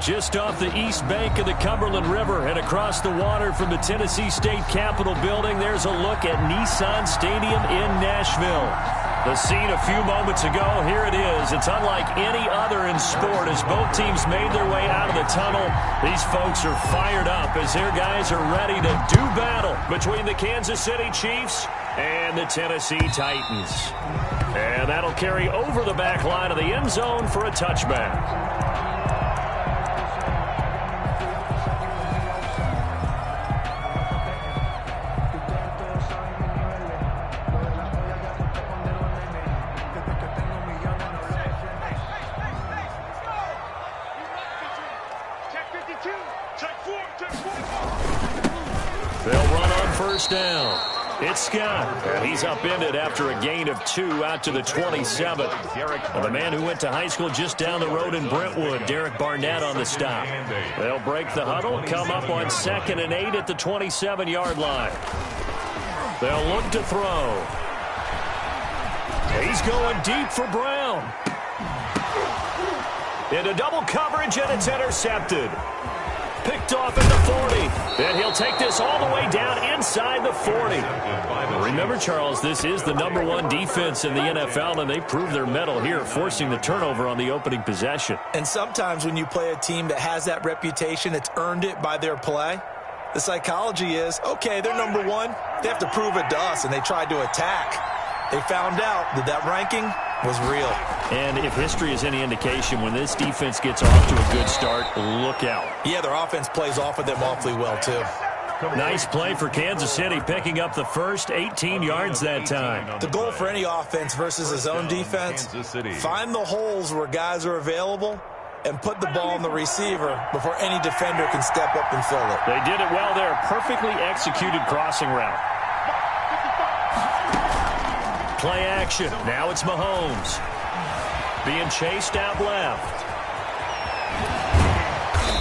Just off the east bank of the Cumberland River and across the water from the Tennessee State Capitol building, there's a look at Nissan Stadium in Nashville. The scene a few moments ago, here it is. It's unlike any other in sport as both teams made their way out of the tunnel. These folks are fired up as their guys are ready to do battle between the Kansas City Chiefs and the Tennessee Titans. And that'll carry over the back line of the end zone for a touchback. They'll run on first down. It's Scott, and he's upended after a gain of 2 out to the 27. And the man who went to high school just down the road in Brentwood, Derek Barnett, on the stop. They'll break the huddle, come up on 2nd and 8 at the 27-yard line. They'll look to throw. He's going deep for Brown. Into double coverage, and it's intercepted. Picked off at the 40. And he'll take this all the way down inside the 40. Remember, Charles, this is the #1 defense in the NFL, and they proved their mettle here, forcing the turnover on the opening possession. And sometimes when you play a team that has that reputation, it's earned it by their play. The psychology is, okay, they're #1. They have to prove it to us, and they tried to attack. They found out that that ranking was real. And if history is any indication, when this defense gets off to a good start, look out. Yeah, their offense plays off of them awfully well, too. Nice play for Kansas City, picking up the first 18 yards that time. The goal for any offense versus his own defense, find the holes where guys are available and put the ball on the receiver before any defender can step up and fill it. They did it well there. Perfectly executed crossing route. Play action. Now it's Mahomes. Being chased out left.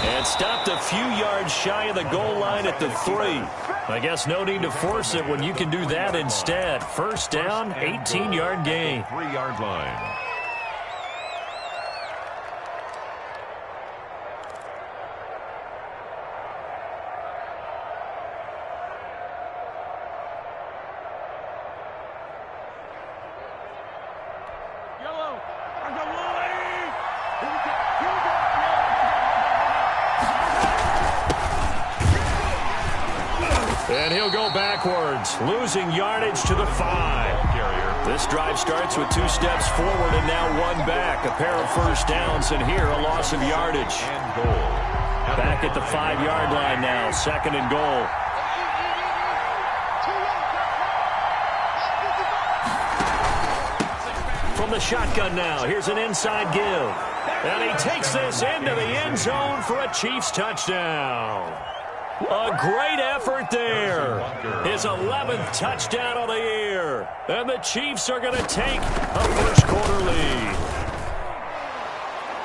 And stopped a few yards shy of the goal line at the 3. I guess no need to force it when you can do that instead. First down, 18-yard gain. 3-yard line. And he'll go backwards, losing yardage to the 5. This drive starts with 2 steps forward and now 1 back. A pair of first downs, and here a loss of yardage. Back at the 5-yard line now, 2nd and goal. From the shotgun now, here's an inside give. And he takes this into the end zone for a Chiefs touchdown. A great effort there. His 11th touchdown of the year. And the Chiefs are going to take a first-quarter lead.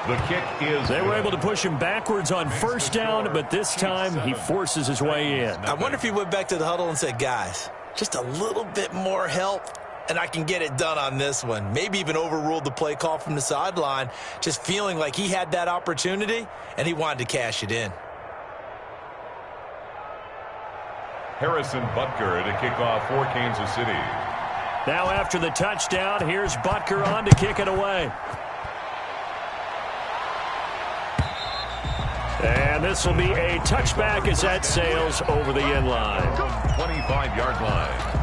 The kick is... They were able to push him backwards on first down, but this time he forces his way in. I wonder if he went back to the huddle and said, guys, just a little bit more help, and I can get it done on this one. Maybe even overruled the play call from the sideline, just feeling like he had that opportunity, and he wanted to cash it in. Harrison Butker to kick off for Kansas City. Now after the touchdown, here's Butker on to kick it away. And this will be a touchback as that sails over the end line. 25-yard line.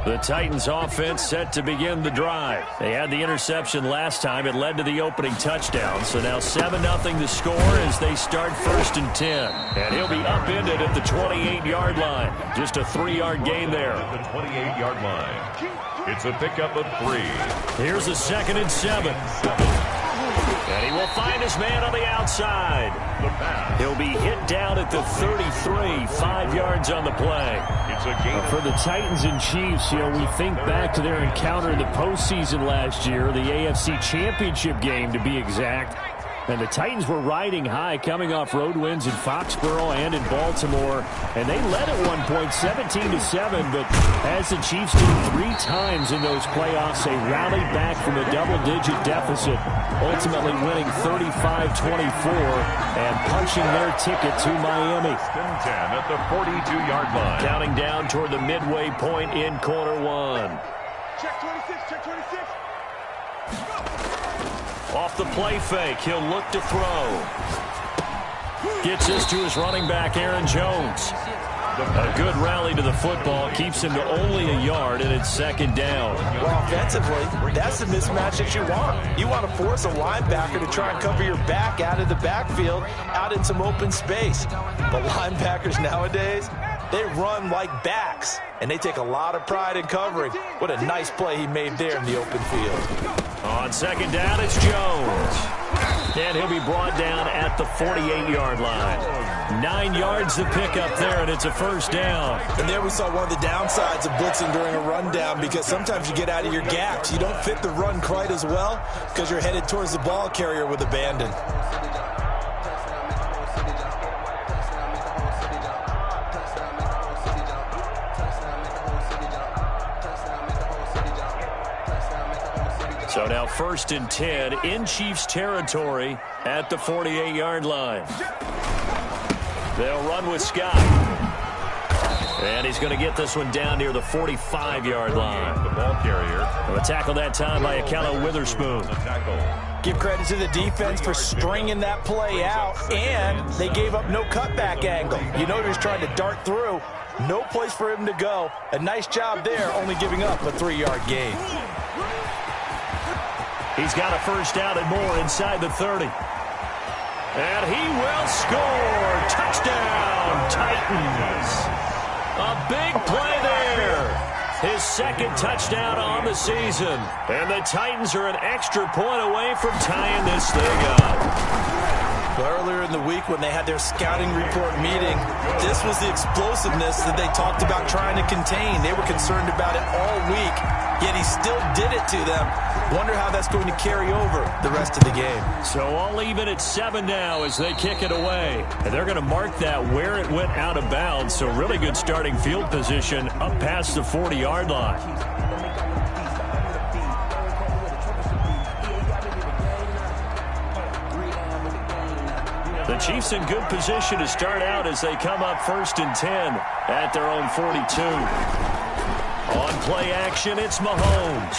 The Titans offense set to begin the drive. They had the interception last time. It led to the opening touchdown. So now 7-0 the score as they start 1st and 10. And he'll be upended at the 28-yard line. Just a 3-yard gain there. The 28-yard line. It's a pickup of 3. Here's a 2nd and 7. And he will find his man on the outside. He'll be hit down at the 33, 5 yards on the play. It's a gain. For the Titans and Chiefs, we think back to their encounter in the postseason last year, the AFC Championship game to be exact. And the Titans were riding high, coming off road wins in Foxborough and in Baltimore. And they led at one point 17-7, but as the Chiefs did 3 times in those playoffs, they rallied back from a double-digit deficit, ultimately winning 35-24 and punching their ticket to Miami. 10 at the 42-yard line. Counting down toward the midway point in quarter 1. Check 26, check 26. Off the play fake, he'll look to throw. Gets this to his running back, Aaron Jones. A good rally to the football keeps him to only a yard, and it's second down. Well, offensively, that's the mismatch that you want. You want to force a linebacker to try and cover your back out of the backfield, out in some open space. The linebackers nowadays, they run like backs, and they take a lot of pride in covering. What a nice play he made there in the open field. On second down, it's Jones. And he'll be brought down at the 48-yard line. 9 yards to pick up there, and it's a first down. And there we saw one of the downsides of blitzing during a rundown, because sometimes you get out of your gaps. You don't fit the run quite as well because you're headed towards the ball carrier with abandon. So now 1st and 10 in Chiefs territory at the 48-yard line. They'll run with Scott. And he's going to get this one down near the 45-yard line. The ball carrier. A tackle that time by Akello Witherspoon. Give credit to the defense for stringing that play out, and they gave up no cutback angle. You know he was trying to dart through. No place for him to go. A nice job there, only giving up a 3-yard gain. He's got a first down and more inside the 30. And he will score. Touchdown, Titans. A big play there. His second touchdown on the season. And the Titans are an extra point away from tying this thing up. Earlier in the week when they had their scouting report meeting, this was the explosiveness that they talked about trying to contain. They were concerned about it all week, yet he still did it to them. Wonder how that's going to carry over the rest of the game. So all even at 7 now as they kick it away. And they're going to mark that where it went out of bounds. So really good starting field position up past the 40-yard line. The Chiefs in good position to start out as they come up 1st and 10 at their own 42. On play action, it's Mahomes.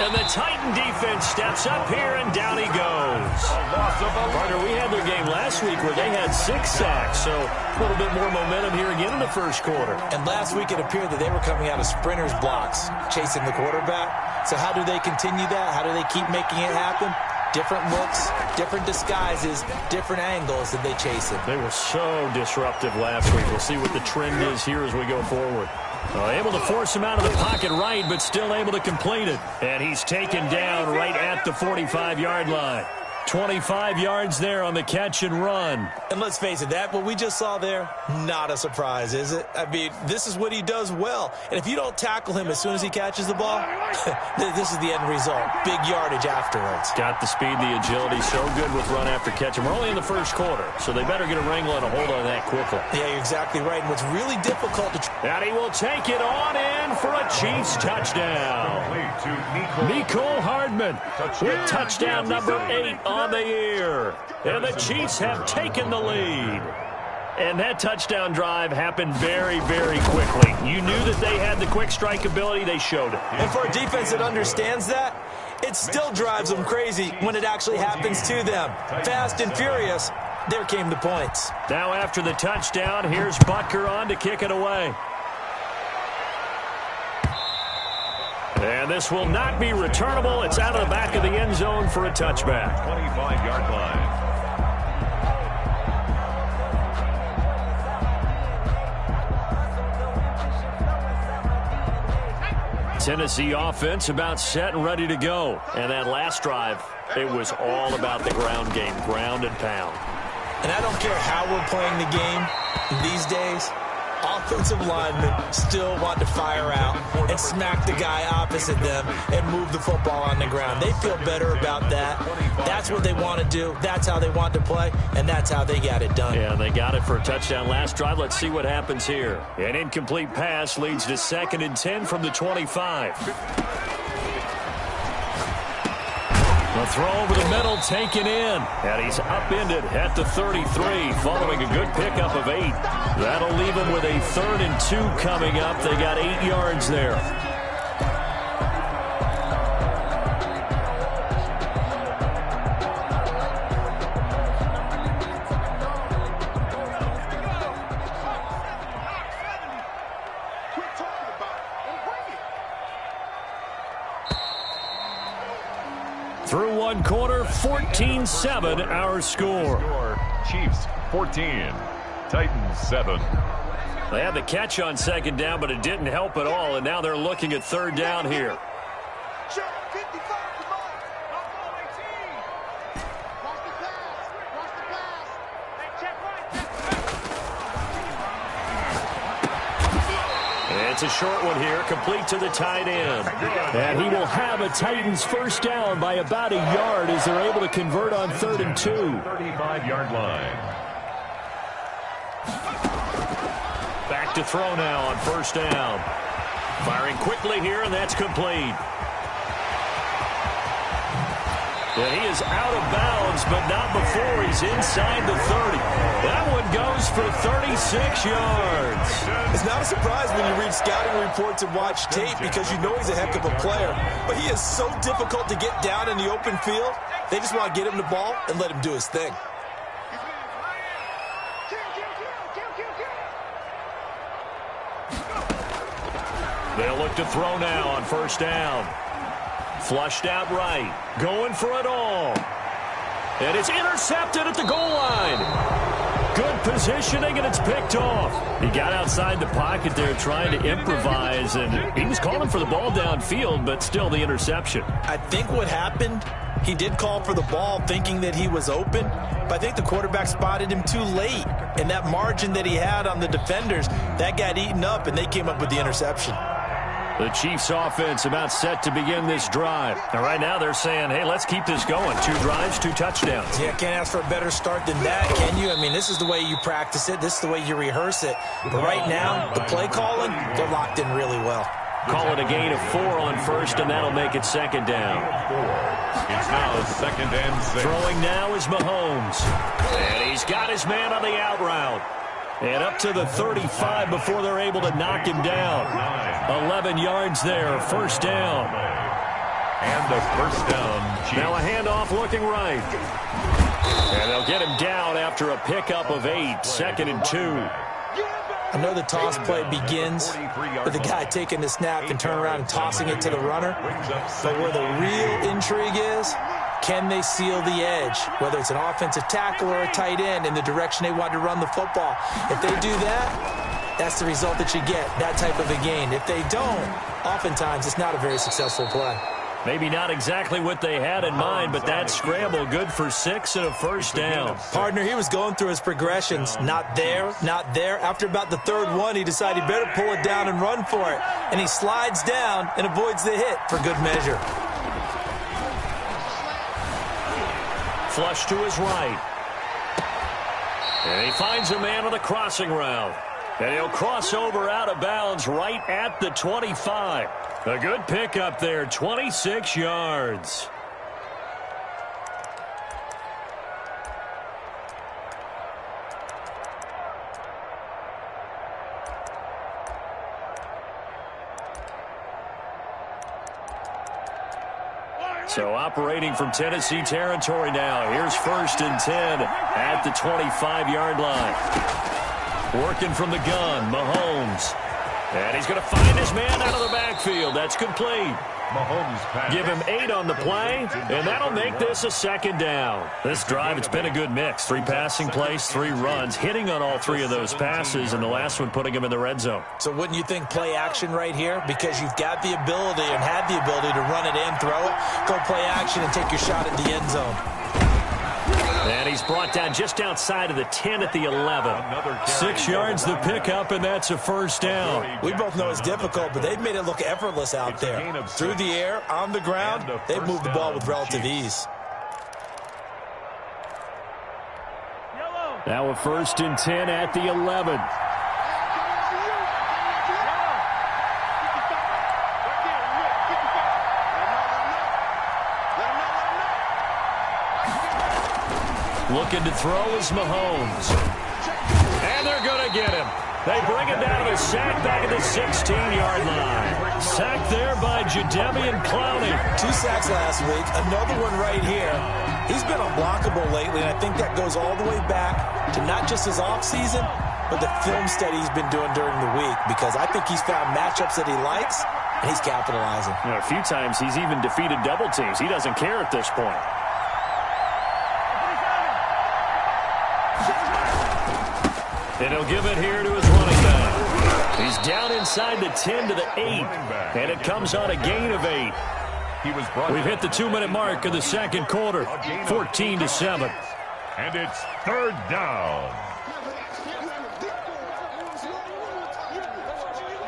And the Titan defense steps up here, and down he goes. Partner, we had their game last week where they had 6 sacks, so a little bit more momentum here again in the first quarter. And last week it appeared that they were coming out of sprinters blocks, chasing the quarterback. So how do they continue that? How do they keep making it happen? Different looks, different disguises, different angles that they chase him. They were so disruptive last week. We'll see what the trend is here as we go forward. Able to force him out of the pocket right, but still able to complete it. And he's taken down right at the 45-yard line. 25 yards there on the catch and run. And let's face it, that what we just saw there, not a surprise, is it? I mean, this is what he does well. And if you don't tackle him as soon as he catches the ball, this is the end result. Big yardage afterwards. Got the speed, the agility, so good with run after catch. And we're only in the first quarter, so they better get a wrangle and a hold on that quickly. Yeah, you're exactly right. And what's really difficult to... And he will take it on in for a Chiefs touchdown. Mecole Hardman with touchdown number 8 on the year. And the Chiefs have taken the lead. And that touchdown drive happened very, very quickly. You knew that they had the quick strike ability. They showed it. And for a defense that understands that, it still drives them crazy when it actually happens to them. Fast and furious, there came the points. Now after the touchdown, here's Butker on to kick it away. And this will not be returnable. It's out of the back of the end zone for a touchback. 25-yard line. Tennessee offense about set and ready to go. And that last drive, it was all about the ground game, ground and pound. And I don't care how we're playing the game these days. offensive linemen still want to fire out and smack the guy opposite them and move the football on the ground. They feel better about that. That's what they want to do. That's how they want to play, and that's how they got it done. Yeah, they got it for a touchdown last drive. Let's see what happens here. An incomplete pass leads to 2nd and 10 from the 25. The throw over the middle taken in, and he's upended at the 33 following a good pickup of 8. That'll leave him with a 3rd and 2 coming up. They got 8 yards there. Through one quarter, 14-7 our score. Chiefs 14, Titans 7. They had the catch on 2nd down, but it didn't help at all, and now they're looking at 3rd down here. It's a short one here, complete to the tight end. And he will have a Titans first down by about a yard as they're able to convert on 3rd and 2. 35-yard line. Back to throw now on 1st down. Firing quickly here, and that's complete. And he is out of bounds, but not before he's inside the 30. That one goes for 36 yards. It's not a surprise when you read scouting reports and watch tape because you know he's a heck of a player. But he is so difficult to get down in the open field. They just want to get him the ball and let him do his thing. They'll look to throw now on 1st down. Flushed out right. Going for it all. And it's intercepted at the goal line. Good positioning, and it's picked off. He got outside the pocket there trying to improvise, and he was calling for the ball downfield, but still the interception. I think what happened, he did call for the ball thinking that he was open, but I think the quarterback spotted him too late. And that margin that he had on the defenders, that got eaten up, and they came up with the interception. The Chiefs offense about set to begin this drive. And right now they're saying, hey, let's keep this going. 2 drives, 2 touchdowns. Yeah, can't ask for a better start than that, can you? I mean, this is the way you practice it. This is the way you rehearse it. But right now, the play calling, they're locked in really well. Call it a gain of 4 on 1st, and that'll make it 2nd down. It's now 2nd and 6. Throwing now is Mahomes. And he's got his man on the out route. And up to the 35 before they're able to knock him down. 11 yards there, 1st down. And the 1st down. Chiefs. Now a handoff looking right. And they'll get him down after a pickup of 8, 2nd and 2. I know the toss play begins with the guy taking the snap and turn around and tossing it to the runner. But where the real intrigue is, can they seal the edge, whether it's an offensive tackle or a tight end, in the direction they want to run the football? If they do that, that's the result that you get, that type of a gain. If they don't, oftentimes it's not a very successful play. Maybe not exactly what they had in mind, but that scramble good for 6 and a 1st down. Partner, he was going through his progressions. Not there, not there. After about the 3rd one, he decided he better pull it down and run for it. And he slides down and avoids the hit for good measure. Flush to his right. And he finds a man on the crossing route. And he'll cross over out of bounds right at the 25. A good pickup there, 26 yards. So operating from Tennessee territory now. Here's 1st and 10 at the 25-yard line. Working from the gun, Mahomes. And he's going to find his man out of the backfield. That's complete. Mahomes pass. Give him 8 on the play, and that'll make this a 2nd down. This drive, it's been a good mix. 3 passing plays, 3 runs, hitting on all 3 of those passes, and the last one putting him in the red zone. So wouldn't you think play action right here? Because you've got the ability and had the ability to run it and throw it. Go play action and take your shot at the end zone. And he's brought down just outside of the 10 at the 11. 6 yards the pickup, and that's a first down. We both know it's difficult, but they've made it look effortless out there. Through the air, on the ground, they've moved the ball with relative ease. Now a 1st and 10 at the 11. Looking to throw is Mahomes. And they're going to get him. They bring him down to the sack back at the 16-yard line. Sacked there by Jadeveon Clowney. 2 sacks last week, another one right here. He's been unblockable lately, and I think that goes all the way back to not just his offseason, but the film study he's been doing during the week, because I think he's found matchups that he likes, and he's capitalizing. You know, a few times he's even defeated double teams. He doesn't care at this point. And he'll give it here to his running back. He's down inside the 10 to the 8. And it comes on a gain of 8. We've hit the 2-minute mark of the second quarter. 14-7. And it's 3rd down.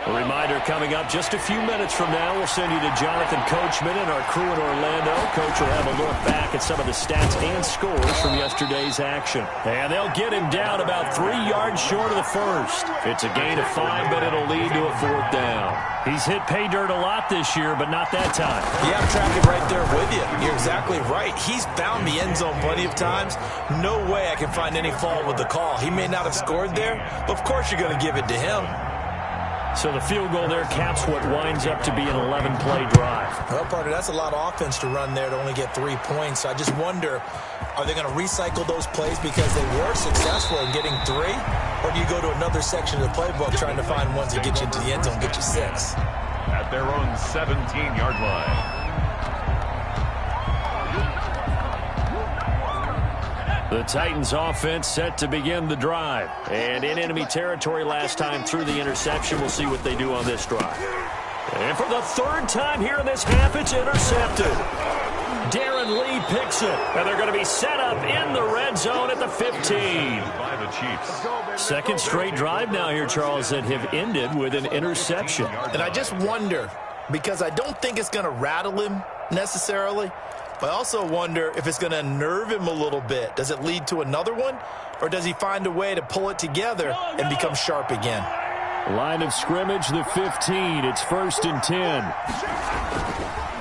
A reminder coming up just a few minutes from now. We'll send you to Jonathan Coachman and our crew in Orlando. Coach will have a look back at some of the stats and scores from yesterday's action. And they'll get him down about 3 yards short of the first. It's a gain of 5, but it'll lead to a 4th down. He's hit pay dirt a lot this year, but not that time. Yeah, I'm tracking right there with you. You're exactly right. He's found the end zone plenty of times. No way I can find any fault with the call. He may not have scored there, but of course you're going to give it to him. So the field goal there caps what winds up to be an 11-play drive. Well, partner, that's a lot of offense to run there to only get 3 points. So I just wonder, are they going to recycle those plays because they were successful in getting 3? Or do you go to another section of the playbook trying to find ones that get you into the end zone, get you 6? At their own 17-yard line. The Titans offense set to begin the drive. And in enemy territory last time through the interception. We'll see what they do on this drive. And for the 3rd time here in this half, it's intercepted. Darren Lee picks it. And they're going to be set up in the red zone at the 15. By the Chiefs. Second straight drive now here, Charles, that have ended with an interception. And I just wonder, because I don't think it's going to rattle him necessarily, but I also wonder if it's going to unnerve him a little bit. Does it lead to another one? Or does he find a way to pull it together and become sharp again? Line of scrimmage, the 15. It's 1st and 10.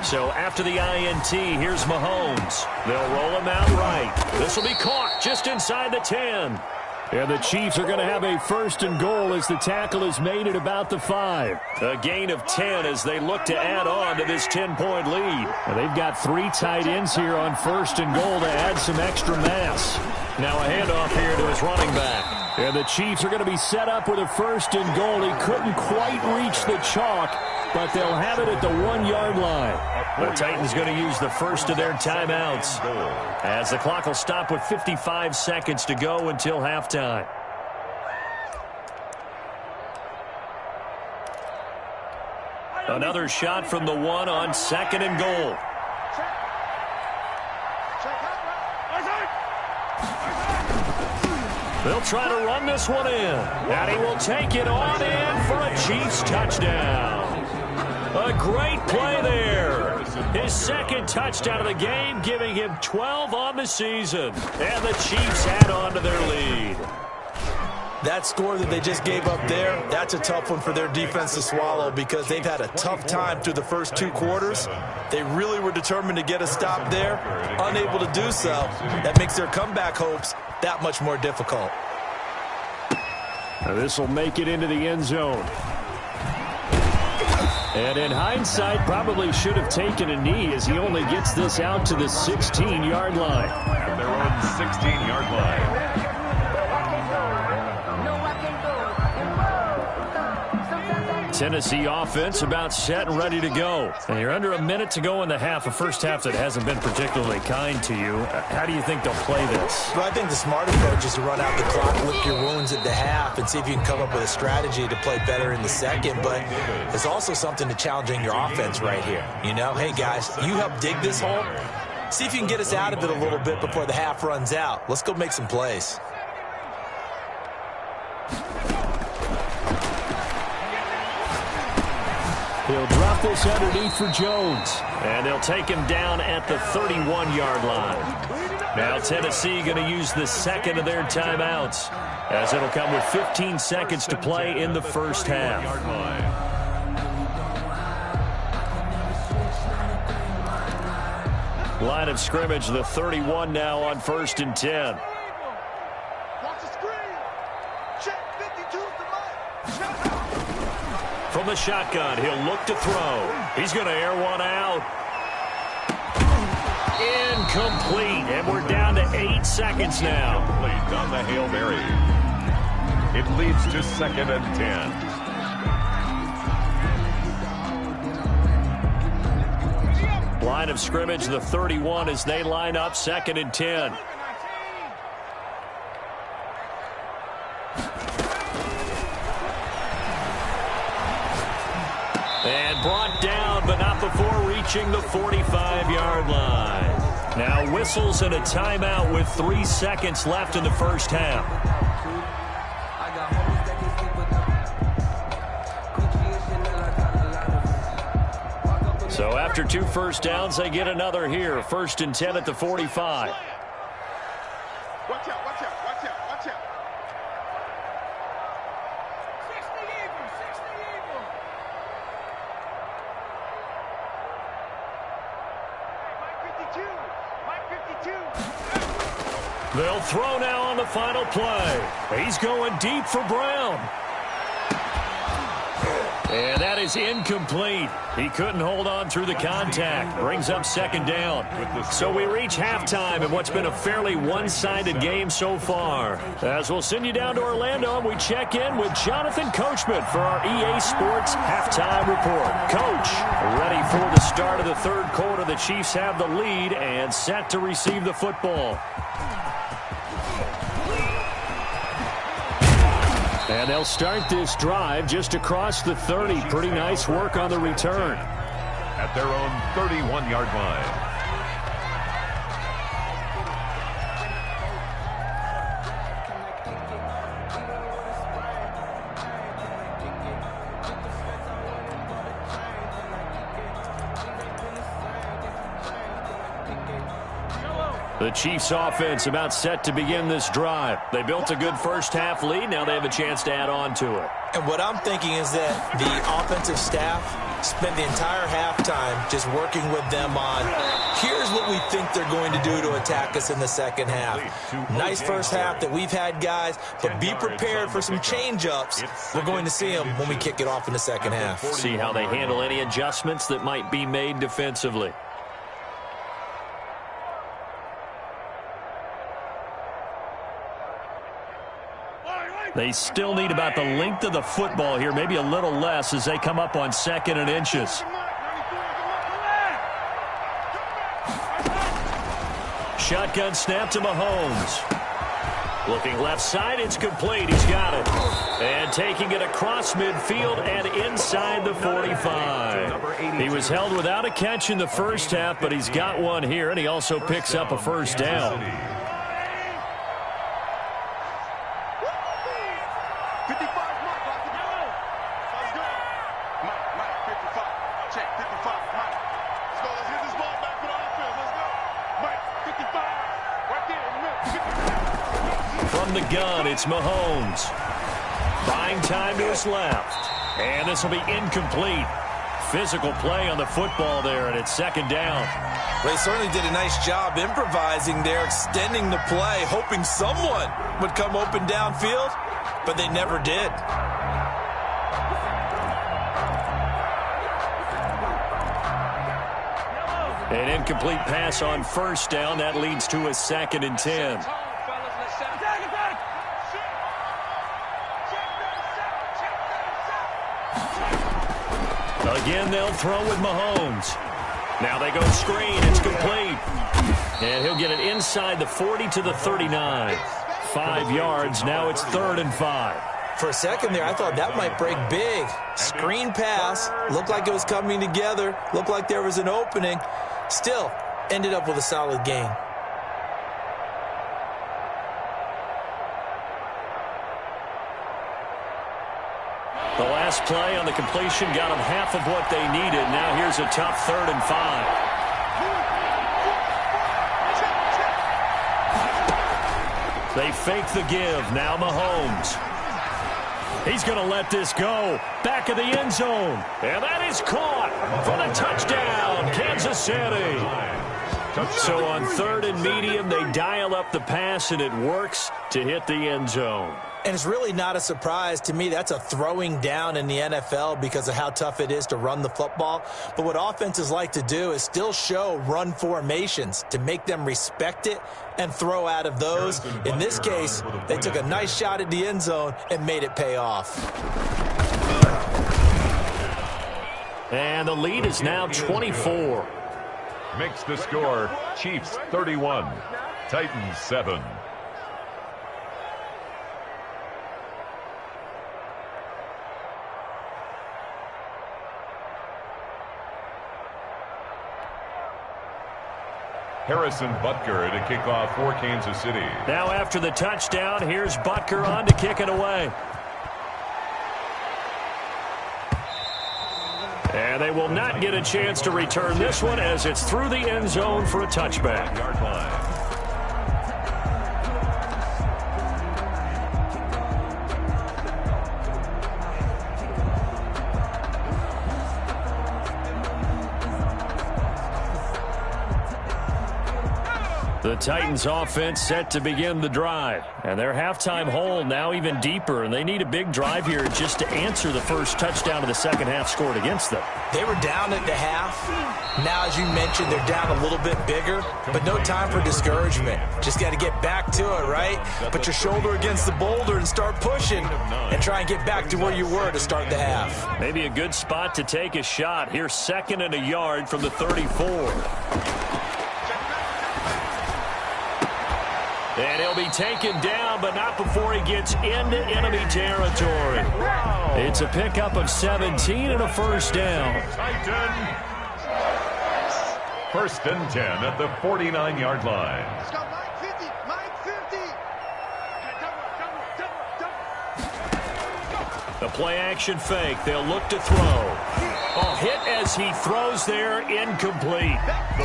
So after the INT, here's Mahomes. They'll roll him out right. This will be caught just inside the 10. And the Chiefs are going to have a 1st and goal as the tackle is made at about the 5. A gain of 10 as they look to add on to this 10-point lead. And they've got 3 tight ends here on 1st and goal to add some extra mass. Now a handoff here to his running back. And the Chiefs are going to be set up with a 1st and goal. He couldn't quite reach the chalk, but they'll have it at the 1-yard line. The Titans going to use the first of their timeouts as the clock will stop with 55 seconds to go until halftime. Another shot from the 1 on 2nd and goal. They'll try to run this one in, and he will take it on in for a Chiefs touchdown. A great play there. His 2nd touchdown of the game, giving him 12 on the season. And the Chiefs add on to their lead. That score that they just gave up there, that's a tough one for their defense to swallow because they've had a tough time through the first 2 quarters. They really were determined to get a stop there, unable to do so. That makes their comeback hopes that much more difficult. This will make it into the end zone. And in hindsight, probably should have taken a knee as he only gets this out to the 16-yard line. At their own 16-yard line. Tennessee offense about set and ready to go. And you're under a minute to go in the half, a first half that hasn't been particularly kind to you. How do you think they'll play this? Well, I think the smart approach is to run out the clock, lick your wounds at the half, and see if you can come up with a strategy to play better in the second. But there's also something to challenging your offense right here. You know, hey, guys, you help dig this hole. See if you can get us out of it a little bit before the half runs out. Let's go make some plays. He'll drop this underneath for Jones. And they'll take him down at the 31-yard line. Now Tennessee going to use the second of their timeouts, as it'll come with 15 seconds to play in the first half. Line of scrimmage, the 31 now on 1st and 10. Watch the screen. Check 52 From the shotgun, he'll look to throw. He's going to air one out. Incomplete, and we're down to 8 seconds now. Incomplete on the Hail Mary. It leads to 2nd and 10. Line of scrimmage, the 31 as they line up, 2nd and 10. And brought down, but not before reaching the 45-yard line. Now whistles and a timeout with 3 seconds left in the first half. So after 2 first downs, they get another here. 1st and 10 at the 45. Watch out, watch out, watch out, watch out. 60 Eagles, 60 Eagles. Mike 52, Mike 52. They'll throw now on the final play. He's going deep for Brown. And that is incomplete. He couldn't hold on through the contact. Brings up 2nd down. So we reach halftime in what's been a fairly one-sided game so far. As we'll send you down to Orlando, and we check in with Jonathan Coachman for our EA Sports Halftime Report. Coach, ready for the start of the 3rd quarter. The Chiefs have the lead and set to receive the football. And they'll start this drive just across the 30. Pretty nice work on the return. At their own 31-yard line. The Chiefs offense about set to begin this drive. They built a good first half lead. Now they have a chance to add on to it. And what I'm thinking is that the offensive staff spent the entire halftime just working with them on, here's what we think they're going to do to attack us in the second half. Nice first half that we've had, guys, but be prepared for some change-ups. We're going to see them when we kick it off in the second half. See how they handle any adjustments that might be made defensively. They still need about the length of the football here, maybe a little less as they come up on 2nd and inches. Shotgun snap to Mahomes. Looking left side, it's complete. He's got it. And taking it across midfield and inside the 45. He was held without a catch in the first half, but he's got one here, and he also picks up a first down. 55. Check, 55. Mike. Let's go. Let's get this ball back for the offense. Let's go. Mike, 55. Right there in the middle. From the gun, it's Mahomes. Buying time to his left. And this will be incomplete. Physical play on the football there, and it's second down. Well, they certainly did a nice job improvising there, extending the play, hoping someone would come open downfield, but they never did. An incomplete pass on first down. That leads to a 2nd and 10. Again, they'll throw with Mahomes. Now they go screen. It's complete. And he'll get it inside the 40 to the 39. 5 yards. Now it's 3rd and 5. For a second there, I thought that might break big. Screen pass. Looked like it was coming together. Looked like there was an opening. Still, ended up with a solid gain. The last play on the completion got them half of what they needed. Now here's a tough 3rd and 5. They fake the give. Now Mahomes. He's going to let this go. Back of the end zone. And that is caught for the touchdown, Kansas City. So on 3rd and medium, they dial up the pass, and it works to hit the end zone. And it's really not a surprise to me. That's a throwing down in the NFL because of how tough it is to run the football. But what offenses like to do is still show run formations to make them respect it and throw out of those. In this case, they took a nice shot at the end zone and made it pay off. And the lead is now 24. Makes the score Chiefs 31, Titans 7. Harrison Butker to kick off for Kansas City. Now after the touchdown, here's Butker on to kick it away. And they will not get a chance to return this one as it's through the end zone for a touchback. Yard line. The Titans offense set to begin the drive. And their halftime hole now even deeper. And they need a big drive here just to answer the first touchdown of the second half scored against them. They were down at the half. Now, as you mentioned, they're down a little bit bigger. But no time for discouragement. Just got to get back to it, right? Put your shoulder against the boulder and start pushing. And try and get back to where you were to start the half. Maybe a good spot to take a shot. Here's 2nd and a yard from the 34. And he'll be taken down, but not before he gets into enemy territory. It's a pickup of 17 and a first down. Titan. 1st and 10 at the 49-yard line. Let's go, Mike 50, Mike 50. The play-action fake. They'll look to throw. Oh, hit as he throws there, incomplete.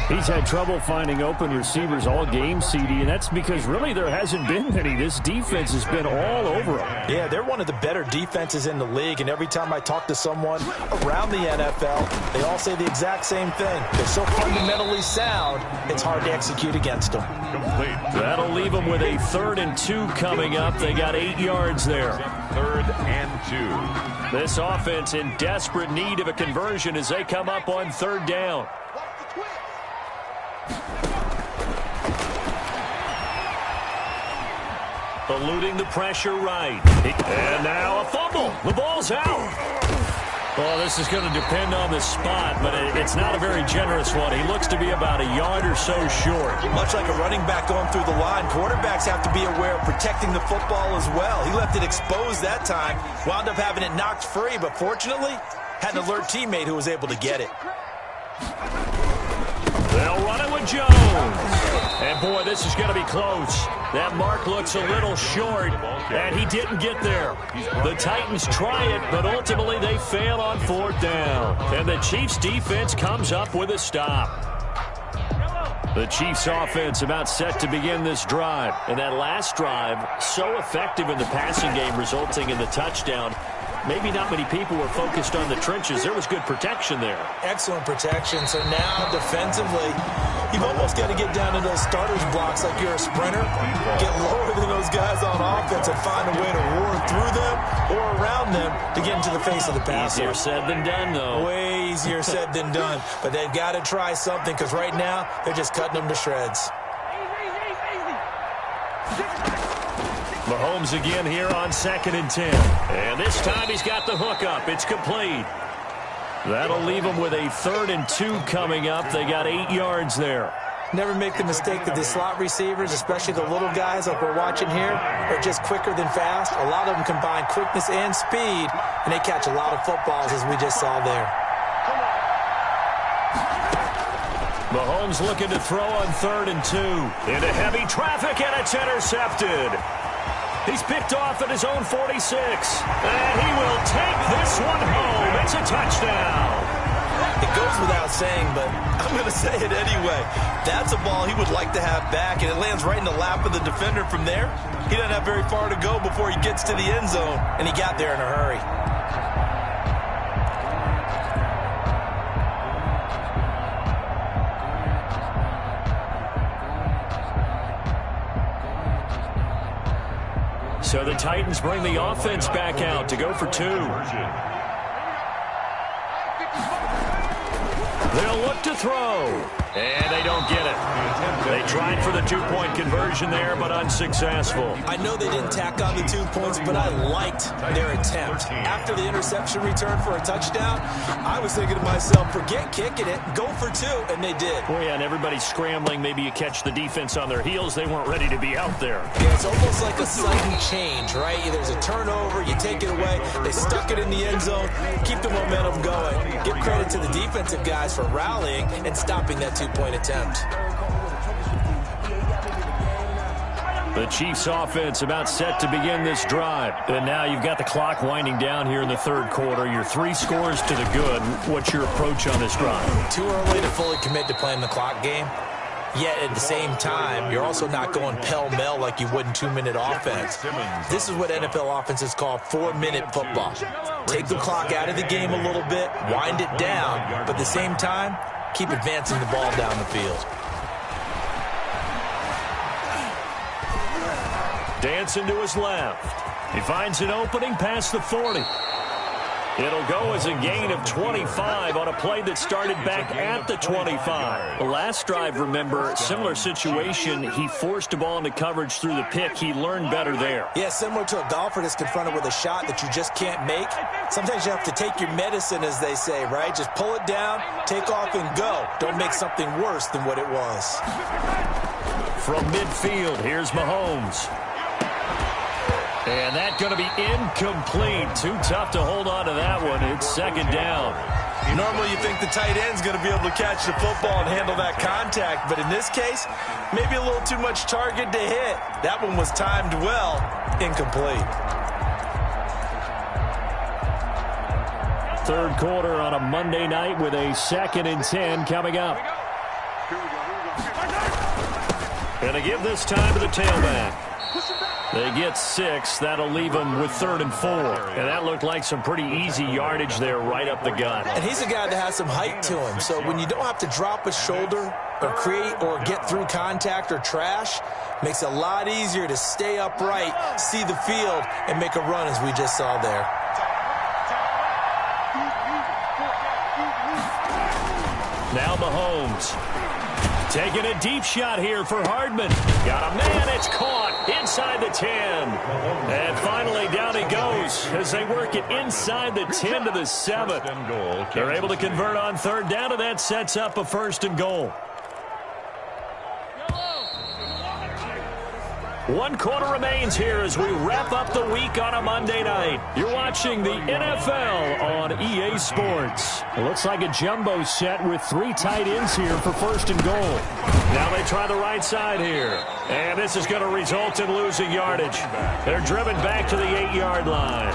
He's had trouble finding open receivers all game, CD, and that's because really there hasn't been many. This defense has been all over him. Yeah, they're one of the better defenses in the league, and every time I talk to someone around the NFL, they all say the exact same thing. They're so fundamentally sound, it's hard to execute against them. Complete. That'll leave them with a 3rd and 2 coming up. They got 8 yards there. 3rd and 2. This offense in desperate need of a conversion as they come up on 3rd down. Eluding the pressure right. And now a fumble. The ball's out. Well, this is going to depend on the spot, but it's not a very generous one. He looks to be about a yard or so short. Much like a running back going through the line, quarterbacks have to be aware of protecting the football as well. He left it exposed that time, wound up having it knocked free, but fortunately, had an alert teammate who was able to get it. They'll run it with Jones. And, boy, this is going to be close. That mark looks a little short, and he didn't get there. The Titans try it, but ultimately they fail on 4th down. And the Chiefs' defense comes up with a stop. The Chiefs' offense about set to begin this drive. And that last drive, so effective in the passing game, resulting in the touchdown. Maybe not many people were focused on the trenches. There was good protection there. Excellent protection. So now, defensively, you've almost got to get down to those starters blocks like you're a sprinter. Get lower than those guys on offense and find a way to roar through them or around them to get into the face of the passer. Easier said than done, though. Way easier said than done. But they've got to try something because right now, they're just cutting them to shreds. Mahomes again here on 2nd and 10. And this time he's got the hook up. It's complete. That'll leave him with a 3rd and 2 coming up. They got 8 yards there. Never make the mistake that the slot receivers, especially the little guys like we're watching here, are just quicker than fast. A lot of them combine quickness and speed, and they catch a lot of footballs as we just saw there. Mahomes looking to throw on 3rd and 2. Into heavy traffic, and it's intercepted. He's picked off at his own 46. And he will take this one home. It's a touchdown. It goes without saying, but I'm going to say it anyway. That's a ball he would like to have back, and it lands right in the lap of the defender from there. He doesn't have very far to go before he gets to the end zone, and he got there in a hurry. So the Titans bring the offense back out to go for 2. They'll look to throw. And they don't get it. They tried for the 2-point conversion there, but unsuccessful. I know they didn't tack on the 2 points, but I liked their attempt. After the interception return for a touchdown, I was thinking to myself, forget kicking it, go for 2, and they did. Oh, yeah, and everybody's scrambling. Maybe you catch the defense on their heels. They weren't ready to be out there. Yeah, it's almost like a sudden change, right? There's a turnover, you take it away, they stuck it in the end zone, keep the momentum going. Give credit to the defensive guys for rallying and stopping that 2-point attempt. The Chiefs offense about set to begin this drive. And now you've got the clock winding down here in the 3rd quarter. Your 3 scores to the good. What's your approach on this drive? Too early to fully commit to playing the clock game. Yet at the same time, you're also not going pell-mell like you would in 2-minute offense. This is what NFL offenses call 4-minute football. Take the clock out of the game a little bit, wind it down, but at the same time, keep advancing the ball down the field. Dancing to his left. He finds an opening past the 40. It'll go as a gain of 25 on a play that started back at the 25. The last drive, remember, similar situation. He forced a ball into coverage through the pick. He learned better there. Yeah, similar to a golfer that's confronted with a shot that you just can't make. Sometimes you have to take your medicine, as they say, right? Just pull it down, take off, and go. Don't make something worse than what it was. From midfield, here's Mahomes. And that's going to be incomplete. Too tough to hold on to that one. It's 2nd down. Normally you think the tight end's going to be able to catch the football and handle that contact, but in this case, maybe a little too much target to hit. That one was timed well. Incomplete. 3rd quarter on a Monday night with a 2nd and 10 coming up. And to give this time to the tailback. They get 6. That'll leave them with 3rd and 4. And that looked like some pretty easy yardage there right up the gut. And he's a guy that has some height to him. So when you don't have to drop a shoulder or create or get through contact or trash, makes it a lot easier to stay upright, see the field, and make a run as we just saw there. Now Mahomes. Taking a deep shot here for Hardman. Got a man, it's caught inside the 10. And finally down he goes as they work it inside the 10 to the 7. They're able to convert on 3rd down, and that sets up a 1st and goal. 1 quarter remains here as we wrap up the week on a Monday night. You're watching the NFL on EA Sports. It looks like a jumbo set with 3 tight ends here for 1st and goal. Now they try the right side here. And this is going to result in losing yardage. They're driven back to the 8-yard line.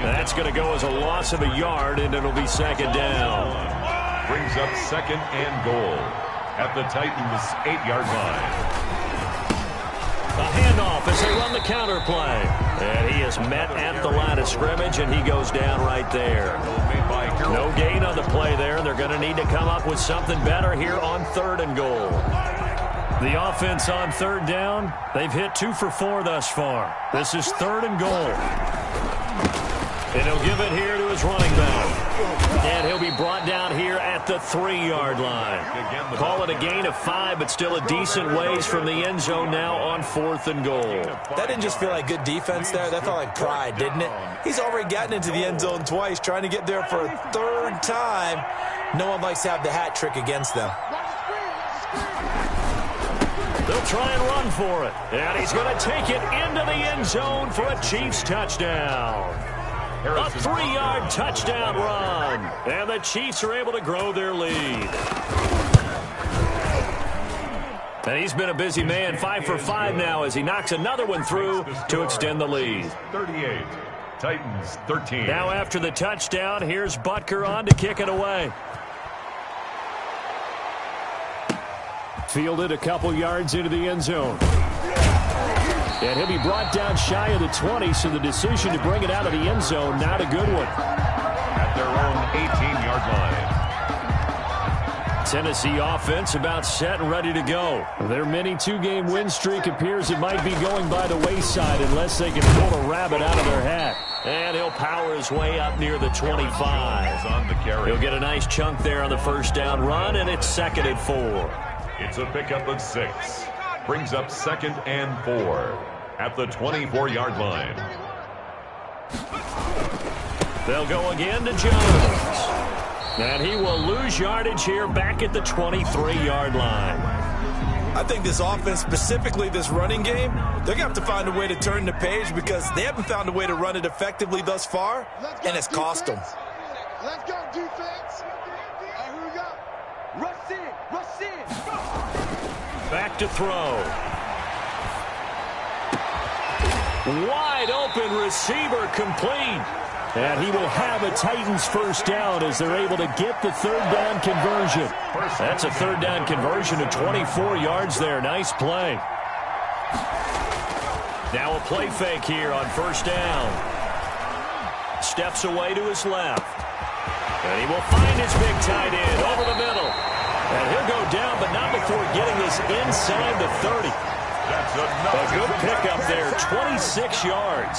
That's going to go as a loss of a yard, and it'll be 2nd down. Brings up 2nd and goal at the Titans' 8-yard line. A handoff as they run the counter play. And he is met at the line of scrimmage, and he goes down right there. No gain on the play there. They're going to need to come up with something better here on 3rd and goal. The offense on 3rd down, they've hit 2 for 4 thus far. This is 3rd and goal. And he'll give it here to his running back. And he'll be brought down here at the 3-yard line. Call it a gain of 5, but still a decent ways from the end zone now on 4th and goal. That didn't just feel like good defense there. That felt like pride, didn't it? He's already gotten into the end zone twice, trying to get there for a 3rd time. No one likes to have the hat trick against them. They'll try and run for it. And he's going to take it into the end zone for a Chiefs touchdown. A 3-yard touchdown run. And the Chiefs are able to grow their lead. And he's been a busy man, 5 for 5 now as he knocks another one through to extend the lead. 38, Titans 13. Now after the touchdown, here's Butker on to kick it away. Fielded a couple yards into the end zone. And he'll be brought down shy of the 20, so the decision to bring it out of the end zone, not a good one. At their own 18-yard line. Tennessee offense about set and ready to go. Their mini two-game win streak appears it might be going by the wayside unless they can pull a rabbit out of their hat. And he'll power his way up near the 25. On the carry. He'll get a nice chunk there on the first down run, and it's 2nd and 4. It's a pickup of 6. Brings up 2nd and 4 at the 24-yard line. They'll go again to Jones. And he will lose yardage here back at the 23-yard line. I think this offense, specifically this running game, they're going to have to find a way to turn the page because they haven't found a way to run it effectively thus far, and it's cost them. Let's go, defense. Here we go. Rush in. Rush in. Back to throw. Wide open receiver complete. And he will have a Titans first down as they're able to get the third down conversion. That's a third down conversion of 24 yards there. Nice play. Now a play fake here on first down. Steps away to his left. And he will find his big tight end over the middle. And he'll go down, but not before getting this inside the 30. That's A good pickup there, 26 yards.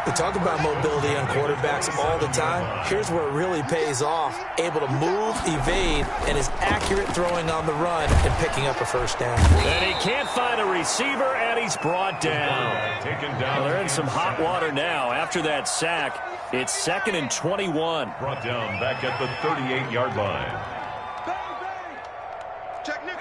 We talk about mobility on quarterbacks all the time. Here's where it really pays off. Able to move, evade, and is accurate throwing on the run and picking up a first down. And he can't find a receiver, and he's brought down. Taken down. Well, they're in some hot water now after that sack. It's 2nd and 21. Brought down back at the 38-yard line. Check Nick.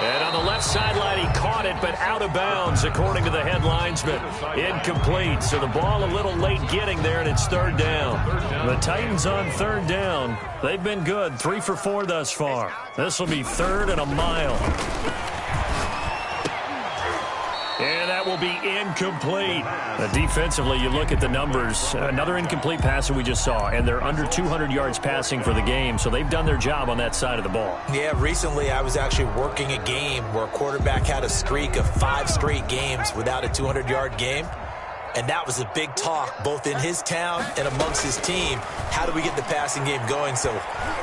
And on the left sideline, he caught it, but out of bounds, according to the head linesman. Incomplete, so the ball a little late getting there, and it's third down. The Titans on third down. They've been good, 3 for 4 thus far. This will be 3rd and a mile. And that will be incomplete. Defensively, you look at the numbers. Another incomplete pass that we just saw, and they're under 200 yards passing for the game, so they've done their job on that side of the ball. Yeah, recently I was actually working a game where a quarterback had a streak of 5 straight games without a 200-yard game. And that was a big talk, both in his town and amongst his team. How do we get the passing game going? So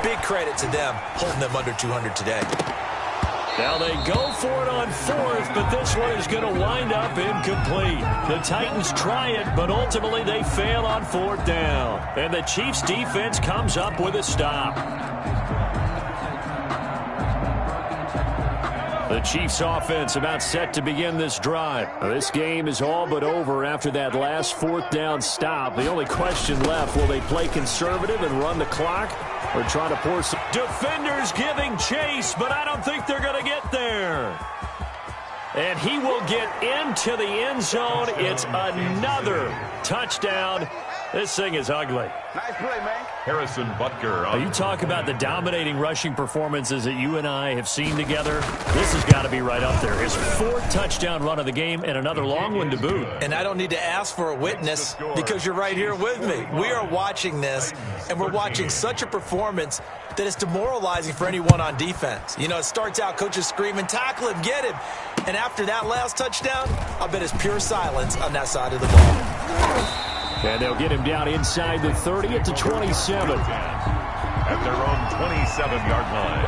big credit to them holding them under 200 today. Now they go for it on 4th, but this one is going to wind up incomplete. The Titans try it, but ultimately they fail on 4th down. And the Chiefs' defense comes up with a stop. The Chiefs' offense about set to begin this drive. Now, this game is all but over after that last 4th down stop. The only question left, will they play conservative and run the clock or try to pour some... Defenders giving chase, but I don't think they're going to get there. And he will get into the end zone. It's another touchdown. This thing is ugly. Nice play, man. Harrison Butker. You talk about the dominating rushing performances that you and I have seen together. This has got to be right up there. His 4th touchdown run of the game and another long one to boot. And I don't need to ask for a witness because you're right here with me. We are watching this, and we're watching such a performance that is demoralizing for anyone on defense. You know, it starts out, coaches screaming, tackle him, get him. And after that last touchdown, I'll bet it's pure silence on that side of the ball. And they'll get him down inside the 30 at the 27. At their own 27-yard line.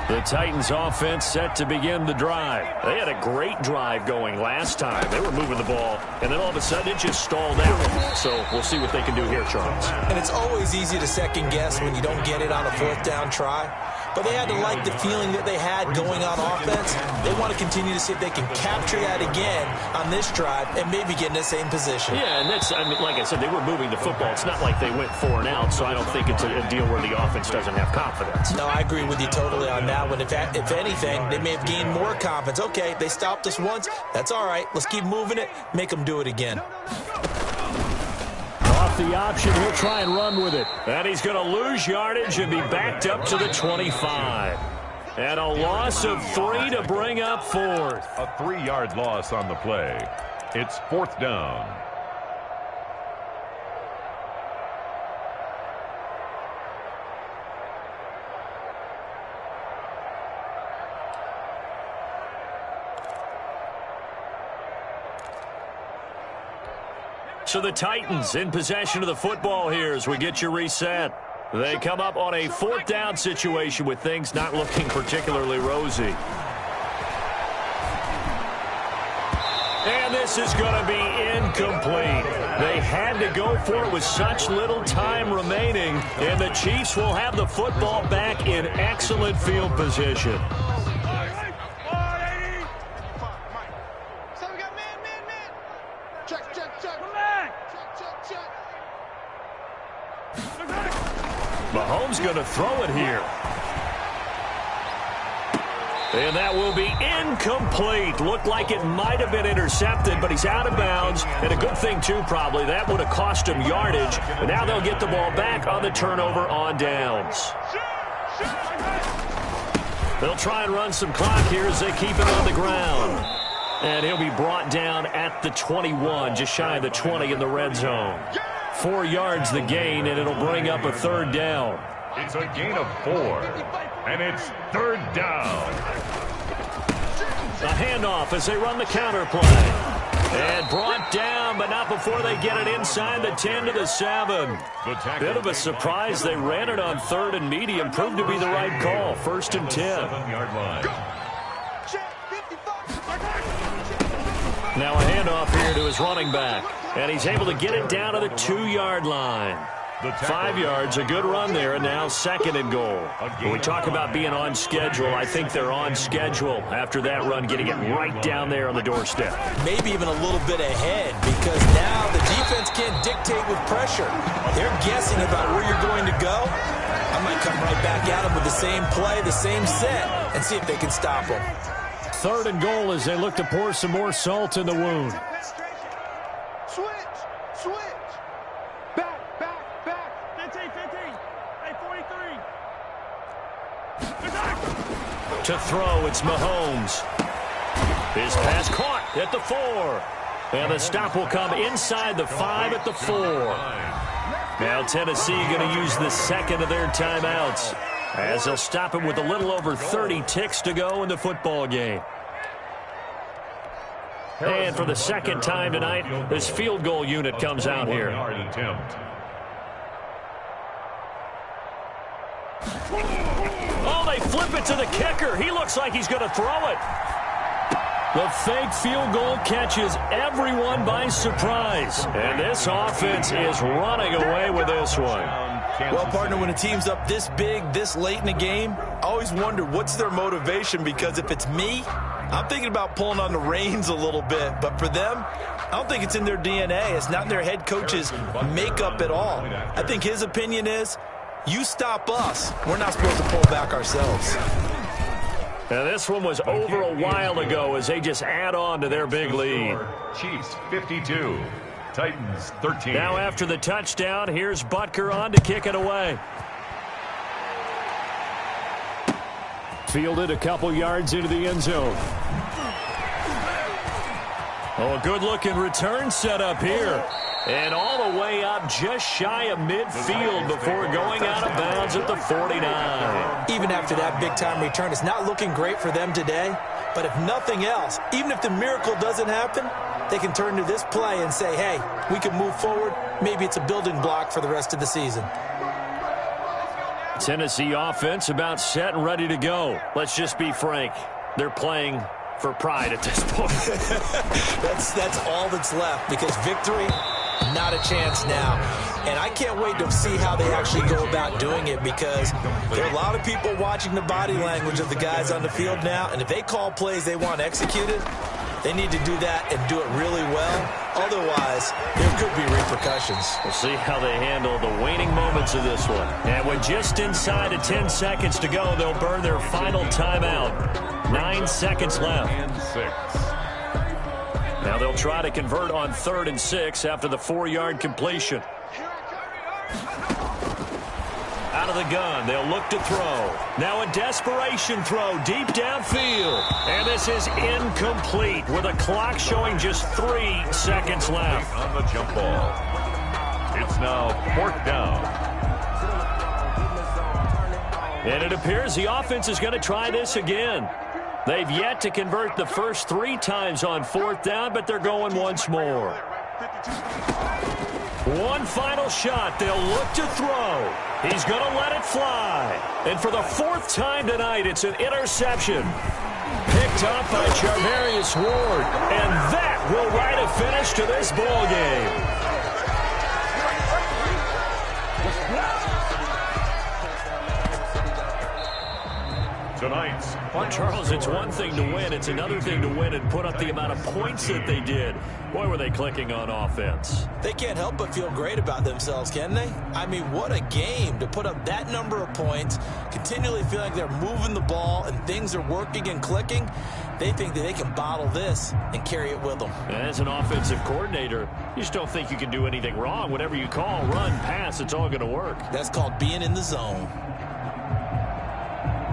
The Titans offense set to begin the drive. They had a great drive going last time. They were moving the ball, and then all of a sudden it just stalled out. So we'll see what they can do here, Charles. And it's always easy to second guess when you don't get it on a 4th down try. but they had to like the feeling that they had going on offense. They want to continue to see if they can capture that again on this drive and maybe get in the same position. Yeah, and that's, I mean, like I said, they were moving the football. It's not like they went 4 and out, so I don't think it's a deal where the offense doesn't have confidence. No, I agree with you totally on that one. If anything, they may have gained more confidence. Okay, they stopped us once. That's all right. Let's keep moving it. Make them do it again. Off the option, he'll try and run with it. And he's going to lose yardage and be backed up to the 25. And a loss of 3 to bring up 4th. A 3-yard loss on the play. It's 4th down. So the Titans in possession of the football here as we get you reset. They come up on a 4th down situation with things not looking particularly rosy. And this is going to be incomplete. They had to go for it with such little time remaining, and the Chiefs will have the football back in excellent field position. Mahomes going to throw it here. And that will be incomplete. Looked like it might have been intercepted, but he's out of bounds. And a good thing, too, probably. That would have cost him yardage. And now they'll get the ball back on the turnover on downs. They'll try and run some clock here as they keep it on the ground. And he'll be brought down at the 21, just shy of the 20 in the red zone. 4 yards the gain, and it'll bring up a 3rd down. It's a gain of 4, and it's 3rd down. A handoff as they run the counter play. And brought down, but not before they get it inside the 10 to the 7. Bit of a surprise. They ran it on 3rd and medium. Proved to be the right call. 1st and 10. 7-yard line. Now a handoff here to his running back. And he's able to get it down to the 2-yard line. 5 yards, a good run there, and now 2nd and goal. When we talk about being on schedule, I think they're on schedule after that run, getting it right down there on the doorstep. Maybe even a little bit ahead, because now the defense can't dictate with pressure. They're guessing about where you're going to go. I might come right back at them with the same play, the same set, and see if they can stop them. 3rd and goal as they look to pour some more salt in the wound. Switch. Back. 15. Hey, 43. To throw, it's Mahomes. His pass caught at the 4. And the stop will come inside the 5 at the 4. Now Tennessee going to use the 2nd of their timeouts, as they'll stop him with a little over 30 ticks to go in the football game. And for the 2nd time tonight, this field goal unit comes out here. Oh, they flip it to the kicker. He looks like he's going to throw it. The fake field goal catches everyone by surprise. And this offense is running away with this one. Well, partner, when a team's up this big, this late in the game, I always wonder what's their motivation, because if it's me, I'm thinking about pulling on the reins a little bit. But for them, I don't think it's in their DNA. It's not in their head coach's makeup at all. I think his opinion is, you stop us, we're not supposed to pull back ourselves. Now, this one was over a while ago as they just add on to their big lead. Chiefs 52, Titans 13. Now after the touchdown, here's Butker on to kick it away. Fielded a couple yards into the end zone. Oh, a good-looking return set up here. And all the way up just shy of midfield before going out of bounds at the 49. Even after that big-time return, it's not looking great for them today. But if nothing else, even if the miracle doesn't happen, they can turn to this play and say, hey, we can move forward. Maybe it's a building block for the rest of the season. Tennessee offense about set and ready to go. Let's just be frank. They're playing for pride at this point. That's all that's left, because victory, Not a chance now. And I can't wait to see how they actually go about doing it, because there are a lot of people watching the body language of the guys on the field now, and if they call plays they want executed, they need to do that and do it really well. Otherwise, there could be repercussions. We'll see how they handle the waning moments of this one. And with just inside of 10 seconds to go, they'll burn their final timeout. 9 seconds left. And 6. Now they'll try to convert on 3rd and 6 after the 4-yard completion. Out of the gun, they'll look to throw. Now a desperation throw deep downfield. And this is incomplete with the clock showing just 3 seconds left. On the jump ball. It's now 4th down. And it appears the offense is going to try this again. They've yet to convert the first 3 times on 4th down, but they're going once more. One final shot. They'll look to throw. He's going to let it fly. And for the 4th time tonight, it's an interception. Picked up by Charvarius Ward. And that will write a finish to this ball game. Tonight's Well, Charles, it's one thing to win. It's another thing to win and put up the amount of points that they did. Boy, were they clicking on offense. They can't help but feel great about themselves, can they? I mean, what a game to put up that number of points, continually feel like they're moving the ball and things are working and clicking. They think that they can bottle this and carry it with them. As an offensive coordinator, you just don't think you can do anything wrong. Whatever you call, run, pass, it's all going to work. That's called being in the zone.